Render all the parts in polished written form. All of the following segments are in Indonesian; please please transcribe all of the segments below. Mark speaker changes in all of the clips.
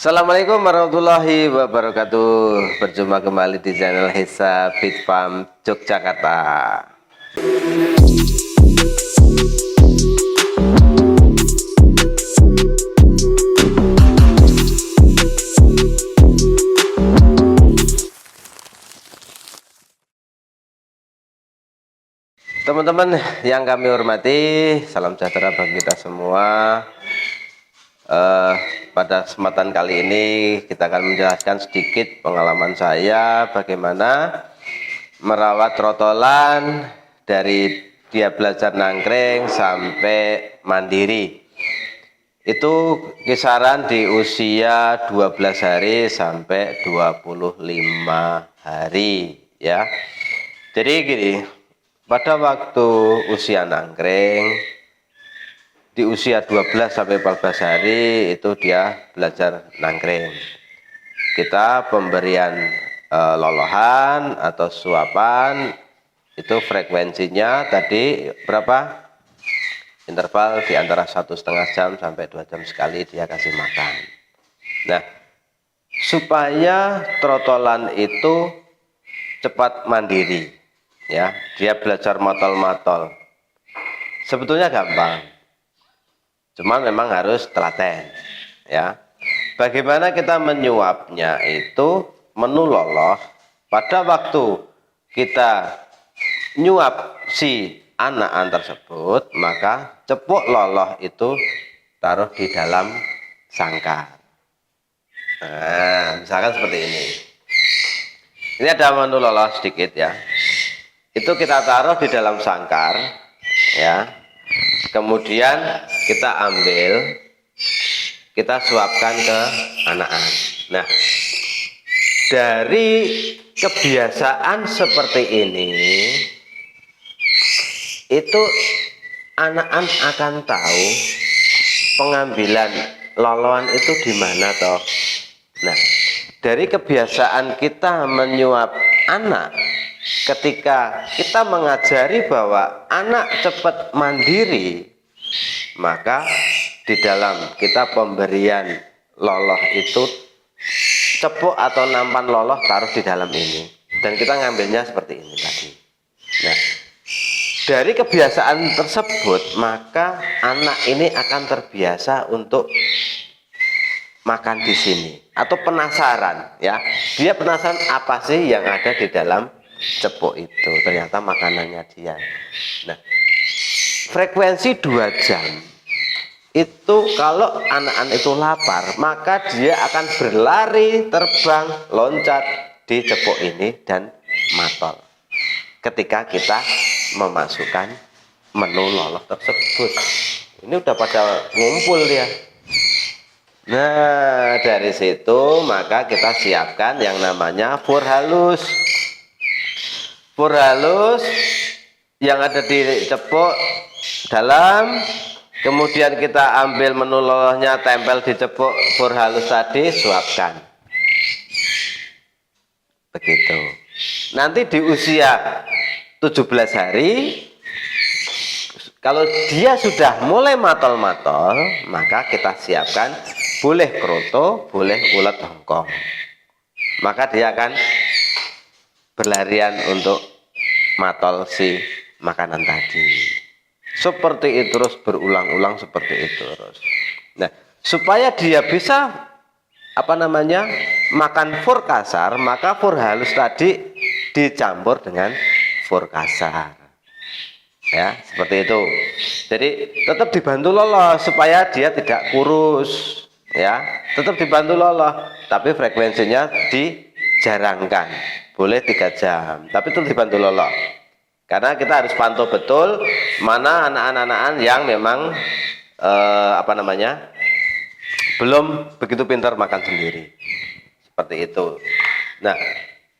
Speaker 1: Assalamualaikum warahmatullahi wabarakatuh. Berjumpa kembali di channel Hesa Fit Farm Yogyakarta. Teman-teman yang kami hormati, salam sejahtera bagi kita semua. Pada kesempatan kali ini kita akan menjelaskan sedikit pengalaman saya bagaimana merawat trotolan dari dia belajar nangkring sampai mandiri. Itu kisaran di usia 12 hari sampai 25 hari ya. Jadi gini, pada waktu usia nangkring di usia 12 sampai 14 hari itu dia belajar nangkring. Kita pemberian lolohan atau suapan itu frekuensinya tadi berapa? Interval di antara 1,5 jam sampai 2 jam sekali dia kasih makan. Nah, supaya trotolan itu cepat mandiri ya, dia belajar matol-matol. Sebetulnya gampang. Cuma memang harus telaten ya. Bagaimana kita menyuapnya itu menu loloh. Pada waktu kita nyuap si anakan tersebut, maka cepuk loloh itu taruh di dalam sangkar. Nah, misalkan seperti ini. Ini ada menu loloh sedikit ya. Itu kita taruh di dalam sangkar ya. Kemudian kita ambil, kita suapkan ke anakan. Nah, dari kebiasaan seperti ini, itu anakan akan tahu pengambilan lolohan itu di mana toh. Nah, dari kebiasaan kita menyuap anak, ketika kita mengajari bahwa anak cepat mandiri, maka di dalam kita pemberian loloh itu cepuk atau nampan loloh taruh di dalam ini, dan kita ngambilnya seperti ini tadi. Nah, dari kebiasaan tersebut maka anak ini akan terbiasa untuk makan di sini atau penasaran ya. Dia penasaran apa sih yang ada di dalam cepuk itu, ternyata makanannya dia. Nah, frekuensi 2 jam itu kalau anak-anak itu lapar, maka dia akan berlari, terbang, loncat di cepuk ini dan matol ketika kita memasukkan menu loloh tersebut. Ini udah pada ngumpul dia. Nah, dari situ maka kita siapkan yang namanya fur halus. Fur halus yang ada di cepuk dalam, kemudian kita ambil menu lolohnya, tempel di cepuk fur halus tadi, suapkan. Begitu. Nanti di usia 17 hari, kalau dia sudah mulai matol-matol, maka kita siapkan boleh kroto, boleh ulet hongkong. Maka dia akan berlarian untuk matol si makanan tadi. Seperti itu terus, berulang-ulang seperti itu terus. Nah, supaya dia bisa makan fur kasar, maka fur halus tadi dicampur dengan fur kasar ya, seperti itu. Jadi tetap dibantu loloh supaya dia tidak kurus ya, tetap dibantu loloh, tapi frekuensinya dijarangkan, boleh 3 jam, tapi tetap dibantu loloh. Karena kita harus pantau betul mana anak-anak yang memang belum begitu pintar makan sendiri. Seperti itu. Nah,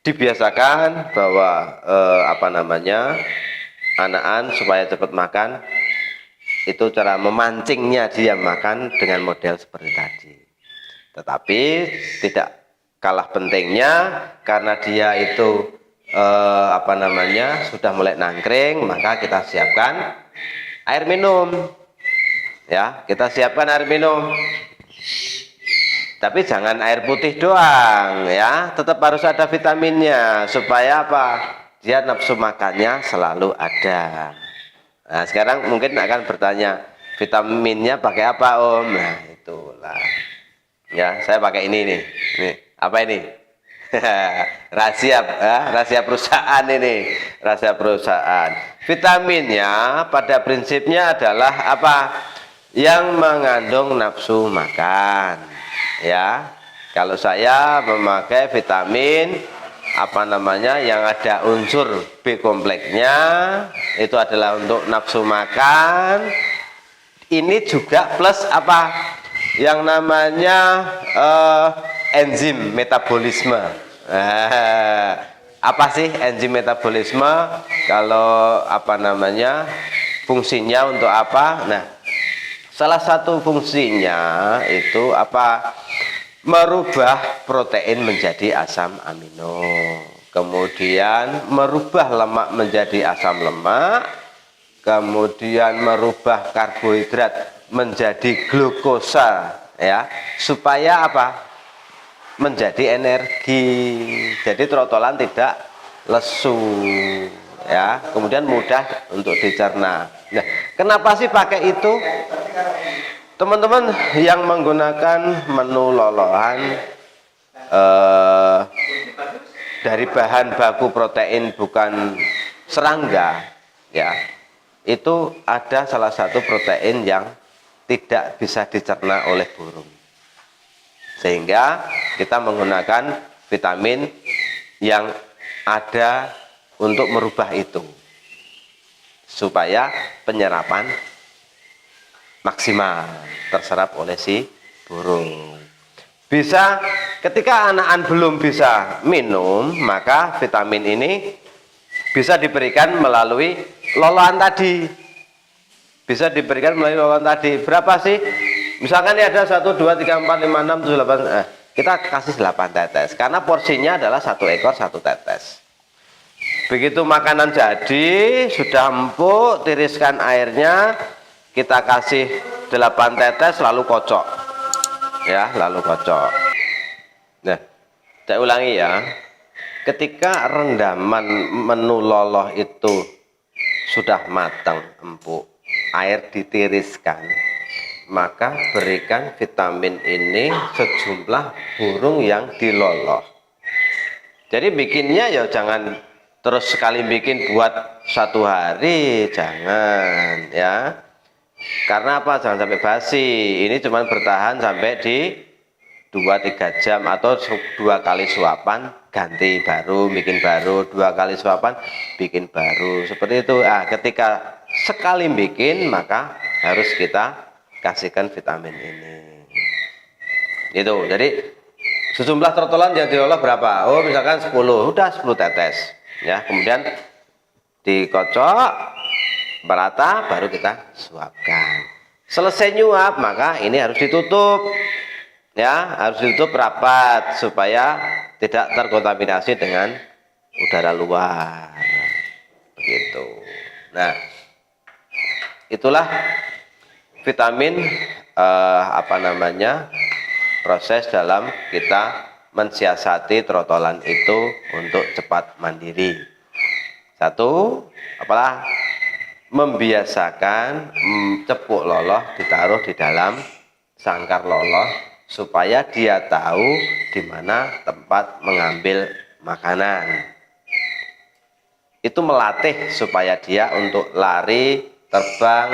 Speaker 1: dibiasakan bahwa anak-anak supaya cepat makan, itu cara memancingnya dia makan dengan model seperti tadi. Tetapi tidak kalah pentingnya, karena dia itu sudah mulai nangkring, maka kita siapkan air minum ya, kita siapkan air minum. Tapi jangan air putih doang ya, tetap harus ada vitaminnya supaya apa? Dia nafsu makannya selalu ada. Nah, sekarang mungkin akan bertanya, vitaminnya pakai apa, Om? Nah, itulah. Ya, saya pakai ini nih. Nih, apa ini? Rahasia, rahasia perusahaan ini, rahasia perusahaan. Vitaminnya pada prinsipnya adalah apa? Yang mengandung nafsu makan. Ya, kalau saya memakai vitamin apa namanya yang ada unsur B kompleksnya itu adalah untuk nafsu makan. Ini juga plus apa yang namanya enzim metabolisme. Apa sih enzim metabolisme? Kalau apa namanya fungsinya untuk apa? Nah, salah satu fungsinya itu apa? Merubah protein menjadi asam amino, kemudian merubah lemak menjadi asam lemak, kemudian merubah karbohidrat menjadi glukosa, ya, supaya apa? Menjadi energi. Jadi trotolan tidak lesu, ya, kemudian mudah untuk dicerna. Nah, kenapa sih pakai itu? Teman-teman yang menggunakan menu lolohan dari bahan baku protein bukan serangga, ya, itu ada salah satu protein yang tidak bisa dicerna oleh burung, sehingga kita menggunakan vitamin yang ada untuk merubah itu supaya penyerapan maksimal terserap oleh si burung. Bisa ketika anakan belum bisa minum, maka vitamin ini bisa diberikan melalui lolohan tadi. Bisa diberikan melalui lolohan tadi. Berapa sih? Misalkan ini ada 1, 2, 3, 4, 5, 6, 7, 8. Kita kasih 8 tetes karena porsinya adalah 1 ekor 1 tetes. Begitu makanan jadi, sudah empuk, tiriskan airnya, kita kasih 8 tetes lalu kocok, ya, lalu kocok. Nah, saya ulangi ya, ketika rendaman menu loloh itu sudah matang, empuk, air ditiriskan, maka berikan vitamin ini sejumlah burung yang diloloh. Jadi bikinnya ya jangan terus sekali bikin buat 1 hari, jangan, ya. Karena apa? Jangan sampai basi. Ini cuma bertahan sampai di 2-3 jam atau 2 kali suapan ganti baru, bikin baru, 2 kali suapan bikin baru. Seperti itu. Ketika sekali bikin maka harus kita kasihkan vitamin ini. Itu. Jadi sejumlah trotolan yang diolah berapa? Oh, misalkan 10. Udah 10 tetes. Ya, kemudian dikocok merata baru kita suapkan. Selesai nyuap maka ini harus ditutup, ya, harus ditutup rapat supaya tidak terkontaminasi dengan udara luar, begitu. Nah, itulah vitamin apa namanya proses dalam kita mensiasati trotolan itu untuk cepat mandiri. Satu, apalah, membiasakan cepuk loloh ditaruh di dalam sangkar loloh supaya dia tahu di mana tempat mengambil makanan. Itu melatih supaya dia untuk lari, terbang,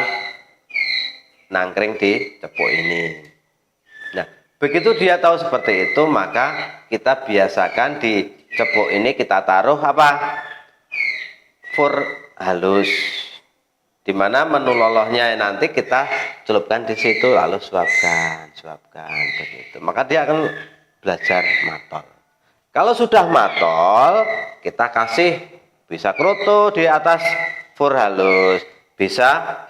Speaker 1: nangkring di cepuk ini. Nah, begitu dia tahu seperti itu, maka kita biasakan di cepuk ini kita taruh apa? Fur halus. Di mana menu lolohnya nanti kita celupkan di situ lalu suapkan begitu. Maka dia akan belajar matol. Kalau sudah matol, kita kasih bisa kroto di atas fur halus, bisa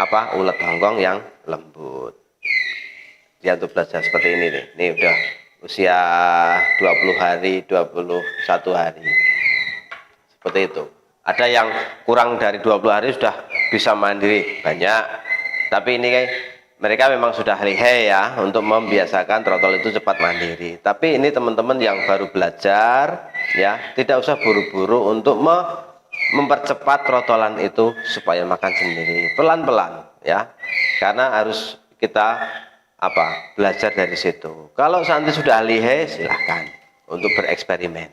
Speaker 1: apa ulet hongkong yang lembut. Dia untuk belajar seperti ini nih. Ini udah usia 20 hari, 21 hari. Seperti itu. Ada yang kurang dari 20 hari sudah bisa mandiri, banyak. Tapi ini mereka memang sudah lihai ya untuk membiasakan trotol itu cepat mandiri. Tapi ini teman-teman yang baru belajar ya, tidak usah buru-buru untuk mempercepat trotolan itu supaya makan sendiri, pelan-pelan ya. Karena harus kita belajar dari situ. Kalau nanti sudah lihai, silahkan untuk bereksperimen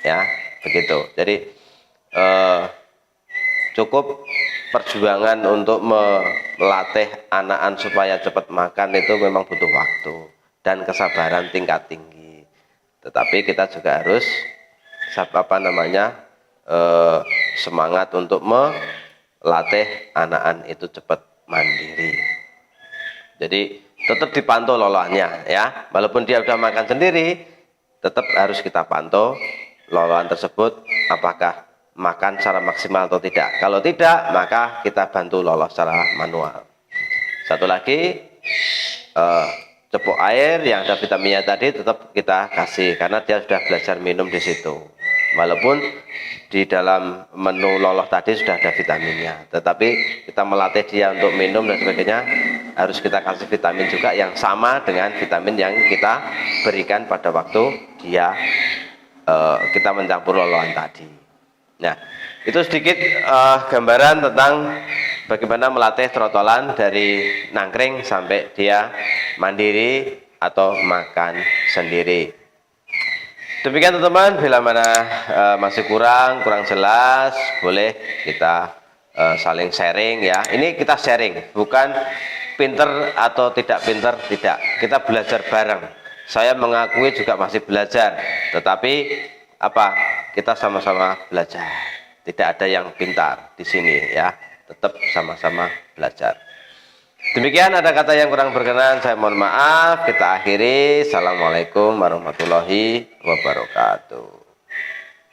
Speaker 1: ya, begitu. Jadi cukup perjuangan untuk melatih anak-anak supaya cepat makan itu memang butuh waktu dan kesabaran tingkat tinggi. Tetapi kita juga harus semangat untuk melatih anak-anak itu cepat mandiri. Jadi tetap dipantau loloannya ya. Walaupun dia sudah makan sendiri, tetap harus kita pantau loloan tersebut apakah makan secara maksimal atau tidak. Kalau tidak, maka kita bantu lolos secara manual. Satu lagi, cepuk air yang ada vitaminnya tadi tetap kita kasih karena dia sudah belajar minum di situ. Walaupun di dalam menu lolos tadi sudah ada vitaminnya, tetapi kita melatih dia untuk minum dan sebagainya, harus kita kasih vitamin juga yang sama dengan vitamin yang kita berikan pada waktu dia kita mencampur loloan tadi. Nah, itu sedikit gambaran tentang bagaimana melatih trotolan dari nangkring sampai dia mandiri atau makan sendiri. Demikian teman-teman, bila mana masih kurang jelas, boleh kita saling sharing ya. Ini kita sharing, bukan pinter atau tidak pinter, tidak. Kita belajar bareng. Saya mengakui juga masih belajar, tetapi kita sama-sama belajar. Tidak ada yang pintar di sini ya. Tetap sama-sama belajar. Demikian, ada kata yang kurang berkenan, saya mohon maaf. Kita akhiri. Assalamualaikum warahmatullahi wabarakatuh.